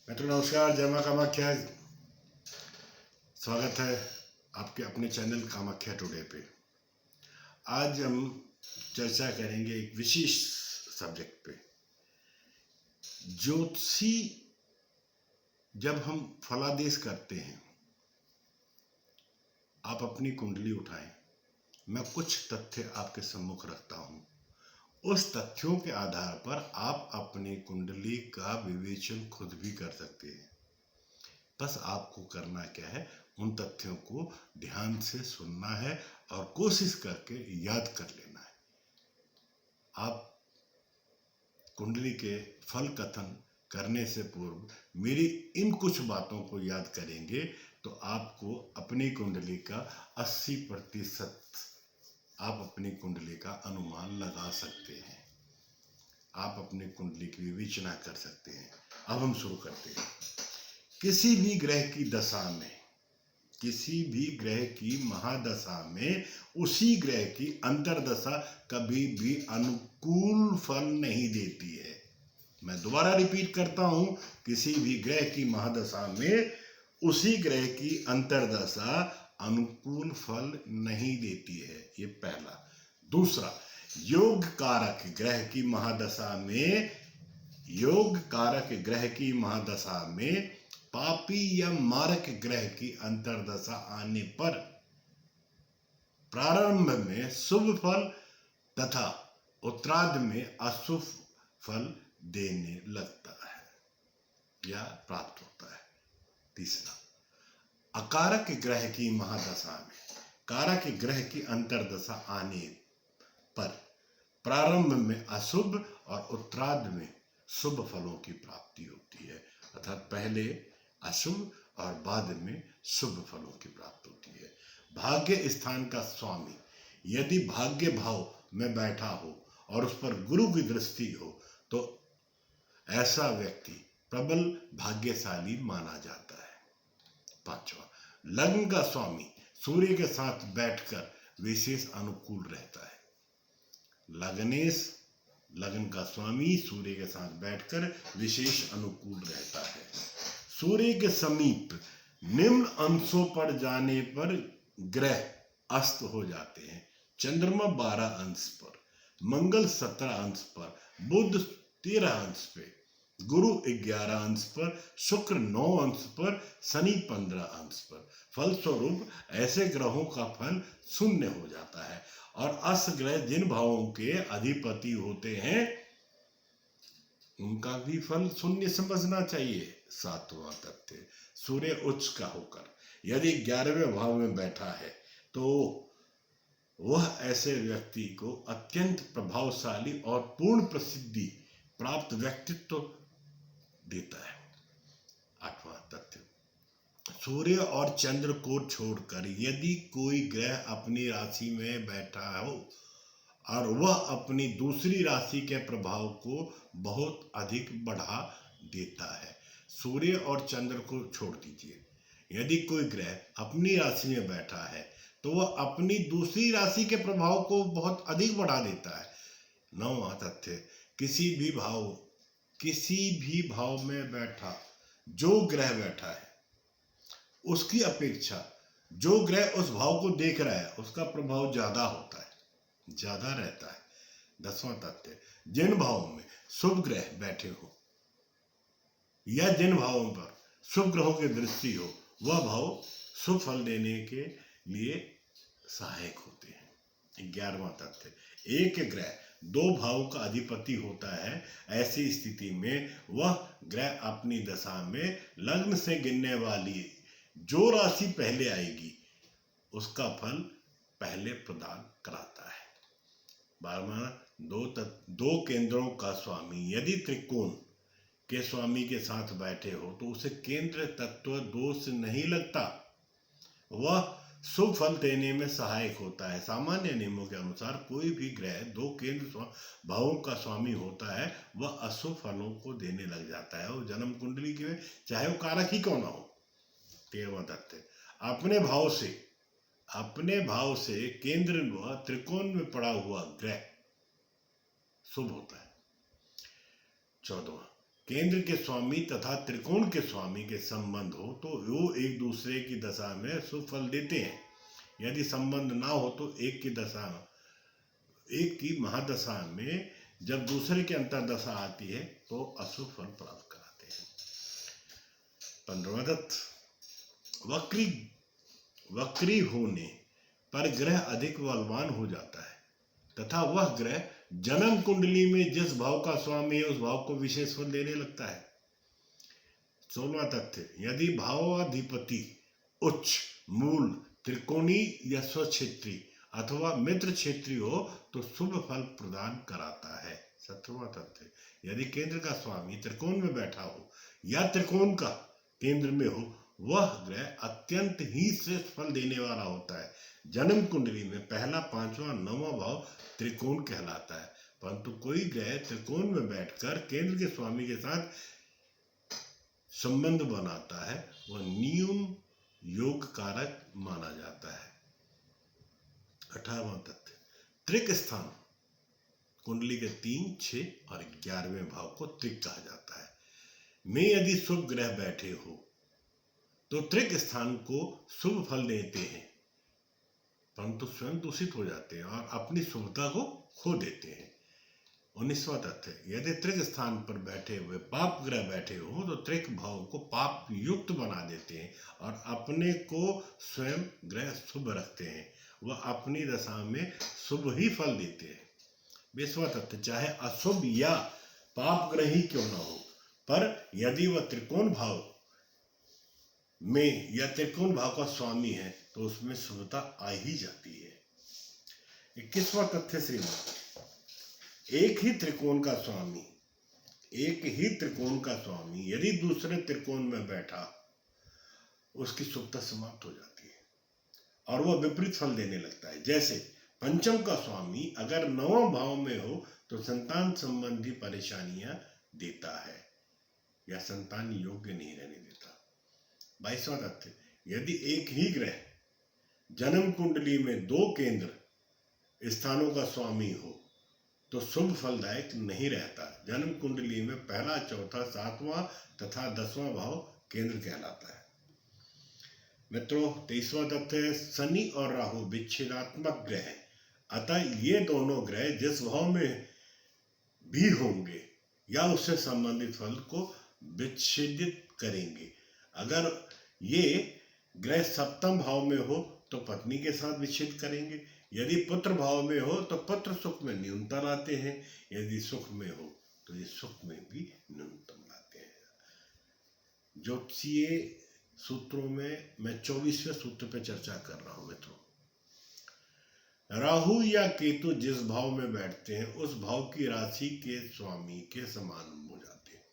मित्रों नमस्कार, जय मां कामाख्या। स्वागत है आपके अपने चैनल कामाख्या टुडे पे। आज हम चर्चा करेंगे एक विशेष सब्जेक्ट पे। ज्योतिषी जब हम फलादेश करते हैं, आप अपनी कुंडली उठाएं, मैं कुछ तथ्य आपके सम्मुख रखता हूं। उस तथ्यों के आधार पर आप अपनी कुंडली का विवेचन खुद भी कर सकते हैं। बस आपको करना क्या है, उन तथ्यों को ध्यान से सुनना है और कोशिश करके याद कर लेना है। आप कुंडली के फल कथन करने से पूर्व मेरी इन कुछ बातों को याद करेंगे तो आपको अपनी कुंडली का 80% आप अपनी कुंडली का अनुमान लगा सकते हैं। आप अपनी कुंडली की विवेचना कर सकते हैं। अब हम शुरू करते हैं। किसी भी ग्रह की दशा में, किसी भी ग्रह की महादशा में उसी ग्रह की अंतरदशा कभी भी अनुकूल फल नहीं देती है। मैं दोबारा रिपीट करता हूं, किसी भी ग्रह की महादशा में उसी ग्रह की अंतरदशा अनुकूल फल नहीं देती है। ये पहला। दूसरा, योग कारक ग्रह की महादशा में, योग कारक ग्रह की महादशा में पापी या मारक ग्रह की अंतरदशा आने पर प्रारंभ में शुभ फल तथा उत्तरार्ध में अशुभ फल देने लगता है या प्राप्त होता है। तीसरा, अकारक ग्रह की महादशा में कारक ग्रह की अंतरदशा आने पर प्रारंभ में अशुभ और उत्तरार्ध में शुभ फलों की प्राप्ति होती है। अर्थात पहले अशुभ और बाद में शुभ फलों की प्राप्ति होती है। भाग्य स्थान का स्वामी यदि भाग्य भाव में बैठा हो और उस पर गुरु की दृष्टि हो तो ऐसा व्यक्ति प्रबल भाग्यशाली माना जाता है। पांचवा, लग्न का स्वामी सूर्य के साथ बैठकर विशेष अनुकूल रहता है। लग्न का स्वामी सूर्य के साथ बैठकर विशेष अनुकूल रहता है। सूर्य के समीप निम्न अंशों पर जाने पर ग्रह अस्त हो जाते हैं। चंद्रमा 12 अंश पर, मंगल 17 अंश पर, बुध 13 अंश पे, गुरु 11 अंश पर, शुक्र 9 अंश पर, शनि 15 अंश पर। फलस्वरूप ऐसे ग्रहों का फल शून्य हो जाता है और अस्त ग्रह जिन भावों के अधिपति होते हैं उनका भी फल शून्य समझना चाहिए। सातवां तथ्य, सूर्य उच्च का होकर यदि 11वें भाव में बैठा है तो वह ऐसे व्यक्ति को अत्यंत प्रभावशाली और पूर्ण प्रसिद्धि प्राप्त व्यक्तित्व देता है। आठवां तथ्य, सूर्य और चंद्र को छोड़कर यदि कोई ग्रह अपनी राशि में बैठा हो और वह अपनी दूसरी राशि के प्रभाव को बहुत अधिक बढ़ा देता है। सूर्य और चंद्र को छोड़ दीजिए, यदि कोई ग्रह अपनी राशि में बैठा है तो वह अपनी दूसरी राशि के प्रभाव को बहुत अधिक बढ़ा देता है। नौवां तथ्य, किसी भी भाव में बैठा जो ग्रह बैठा है उसकी अपेक्षा जो ग्रह उस भाव को देख रहा है उसका प्रभाव ज्यादा होता है, ज्यादा रहता है। 10वां तथ्य, जिन भावों में शुभ ग्रह बैठे हो या जिन भावों पर शुभ ग्रहों की दृष्टि हो वह भाव शुभ फल देने के लिए सहायक होते हैं। 11वां तथ्य, एक ग्रह 2 भावों का अधिपति होता है। ऐसी स्थिति में वह ग्रह अपनी दशा में लग्न से गिनने वाली जो राशि पहले आएगी उसका फल पहले प्रदान कराता है। 12वां, दो केंद्रों का स्वामी यदि त्रिकोण के स्वामी के साथ बैठे हो तो उसे केंद्र तत्व दोष नहीं लगता, वह शुभ फल देने में सहायक होता है। सामान्य नियमों के अनुसार कोई भी ग्रह 2 केंद्र भावों का स्वामी होता है वह अशुभ फलों को देने लग जाता है, वो जन्म कुंडली के चाहे वो कारक ही क्यों ना हो। 13वां तथ्य, अपने भाव से केंद्र व त्रिकोण में पड़ा हुआ ग्रह शुभ होता है। 14वां, केंद्र के स्वामी तथा त्रिकोण के स्वामी के संबंध हो तो वो एक दूसरे की दशा में शुभ फल देते हैं। यदि संबंध ना हो तो एक की महादशा में जब दूसरे की अंतर्दशा आती है तो अशुभ फल प्राप्त कराते हैं। 15वां तथ्य, वक्री होने पर ग्रह अधिक बलवान हो जाता है तथा वह ग्रह जन्म कुंडली में जिस भाव का स्वामी है उस भाव को विशेष फल देने लगता है। 16वां तथ्य, यदि भावाधिपति उच्च, मूल, त्रिकोणी या स्वक्षेत्री अथवा मित्र क्षेत्री हो तो शुभ फल प्रदान कराता है। 17वां तथ्य, यदि केंद्र का स्वामी त्रिकोण में बैठा हो या त्रिकोण का केंद्र में हो वह ग्रह अत्यंत ही श्रेष्ठ फल देने वाला होता है। जन्म कुंडली में पहला, पांचवा, 9वां भाव त्रिकोण कहलाता है, परंतु कोई ग्रह त्रिकोण में बैठकर केंद्र के स्वामी के साथ संबंध बनाता है वह नियम योग कारक माना जाता है। 18वां तथ्य, त्रिक स्थान कुंडली के 3, 6 और 11वें भाव को त्रिक कहा जाता है में यदि शुभ ग्रह बैठे हो तो त्रिक स्थान को शुभ फल देते हैं, परंतु स्वयं दूषित हो जाते हैं और अपनी शुभता को खो देते हैं। 19वां तथ्य, यदि त्रिक स्थान पर बैठे हुए पाप ग्रह बैठे हो तो त्रिक भाव को पाप युक्त बना देते हैं और अपने को स्वयं ग्रह शुभ रखते हैं, वह अपनी दशा में शुभ ही फल देते हैं। 20वां तथ्य, चाहे अशुभ या पाप ग्रह ही क्यों न हो पर यदि वह त्रिकोण भाव में या त्रिकोण भाव का स्वामी है तो उसमें शुभता आ ही जाती है। 21वां तथ्य, श्रीमान, एक ही त्रिकोण का स्वामी यदि दूसरे त्रिकोण में बैठा उसकी शुभता समाप्त हो जाती है और वह विपरीत फल देने लगता है। जैसे पंचम का स्वामी अगर 9वां भाव में हो तो संतान संबंधी परेशानियां देता है या संतान योग्य नहीं रहने देता। 22वां तथ्य, यदि एक ही ग्रह जन्म कुंडली में 2 केंद्र स्थानों का स्वामी हो तो शुभ फलदायक नहीं रहता। जन्म कुंडली में पहला, चौथा, 7वां तथा 10वां भाव केंद्र कहलाता है। मित्रों, 23वां तथ्य, शनि और राहु विच्छेदात्मक ग्रह हैं, अतः ये दोनों ग्रह जिस भाव में भी होंगे या उससे संबंधित फल को विच्छेदित करेंगे। अगर ये ग्रह सप्तम भाव में हो तो पत्नी के साथ विच्छेद करेंगे, यदि पुत्र भाव में हो तो पुत्र सुख में न्यूनता लाते हैं, यदि सुख में हो तो ये सुख में भी न्यूनतम लाते हैं। ज्योतिषीय सूत्रों में मैं 24वें सूत्र पे चर्चा कर रहा हूं। मित्रों, राहु या केतु जिस भाव में बैठते हैं उस भाव की राशि के स्वामी के समान हो जाते हैं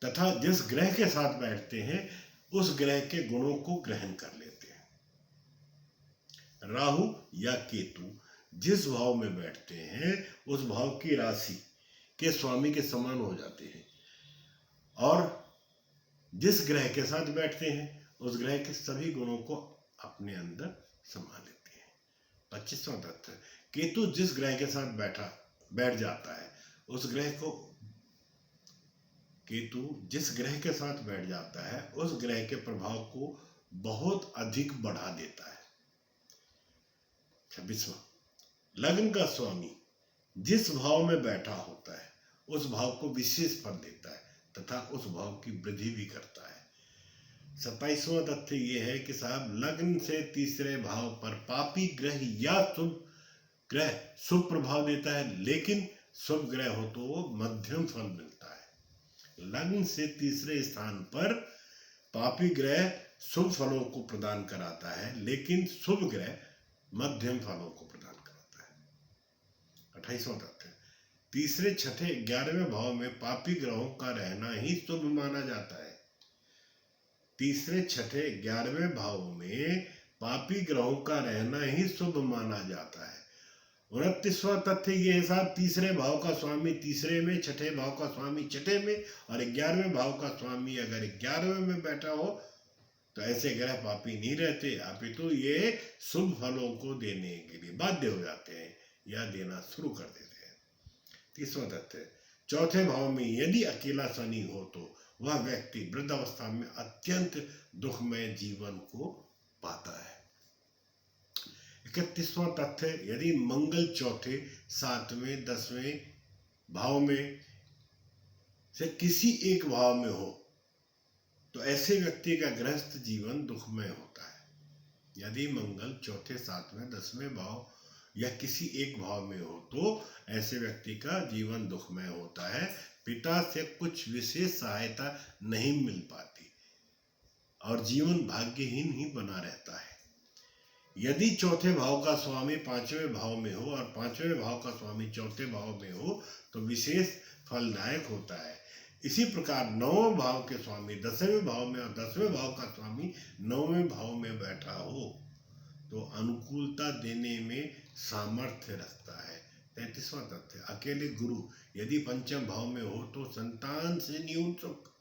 तथा जिस ग्रह के साथ बैठते हैं उस ग्रह के गुणों को ग्रहण कर लेते हैं। राहु या केतु जिस भाव में बैठते हैं उस भाव की राशि के स्वामी के समान हो जाते हैं और जिस ग्रह के साथ बैठते हैं उस ग्रह के सभी गुणों को अपने अंदर समा लेते हैं। 25वां तथ्य, केतु जिस ग्रह के साथ बैठ जाता है उस ग्रह के प्रभाव को बहुत अधिक बढ़ा देता है। 26वां, लग्न का स्वामी जिस भाव में बैठा होता है उस भाव को विशेष फल देता है तथा उस भाव की वृद्धि भी करता है। 27वां तथ्य ये है कि साहब लग्न से तीसरे भाव पर पापी ग्रह या शुभ ग्रह शुभ प्रभाव देता है, लेकिन शुभ ग्रह हो तो वो मध्यम फल मिलता है। लग्न से तीसरे स्थान पर पापी ग्रह शुभ फलों को प्रदान कराता है, लेकिन शुभ ग्रह मध्यम फलों को प्रदान कराता है। 28वां तथ्य, तीसरे, छठे, 11वें भाव में पापी ग्रहों का रहना ही शुभ माना जाता है। तीसरे, छठे, 11वें भाव में पापी ग्रहों का रहना ही शुभ माना जाता है। 29वां तथ्य ये है साहब, तीसरे भाव का स्वामी तीसरे में, छठे भाव का स्वामी छठे में और 11वें भाव का स्वामी अगर 11वें में बैठा हो तो ऐसे ग्रह पापी नहीं रहते, अपितु ये शुभ फलों को देने के लिए बाध्य हो जाते हैं या देना शुरू कर देते हैं। 30वां तथ्य, चौथे भाव में यदि अकेला शनि हो तो वह व्यक्ति वृद्धावस्था में अत्यंत दुखमय जीवन को पाता है। 31वां तथ्य, यदि मंगल चौथे, सातवें, 10वें भाव में से किसी एक भाव में हो तो ऐसे व्यक्ति का गृहस्थ जीवन दुखमय होता है। यदि मंगल चौथे, सातवें, 10वें भाव या किसी एक भाव में हो तो ऐसे व्यक्ति का जीवन दुखमय होता है। पिता से कुछ विशेष सहायता नहीं मिल पाती और जीवन भाग्यहीन ही बना रहता है। यदि चौथे भाव का स्वामी पांचवें भाव में हो और पांचवें भाव का स्वामी चौथे भाव में हो तो विशेष फलदायक होता है। इसी प्रकार नौवें भाव के स्वामी 10वें भाव में और 10वें भाव का स्वामी 9वें भाव में बैठा हो तो अनुकूलता देने में सामर्थ्य रखता है। 33वां तथ्य, अकेले गुरु यदि पंचम भाव में हो तो संतान से न्यून सुख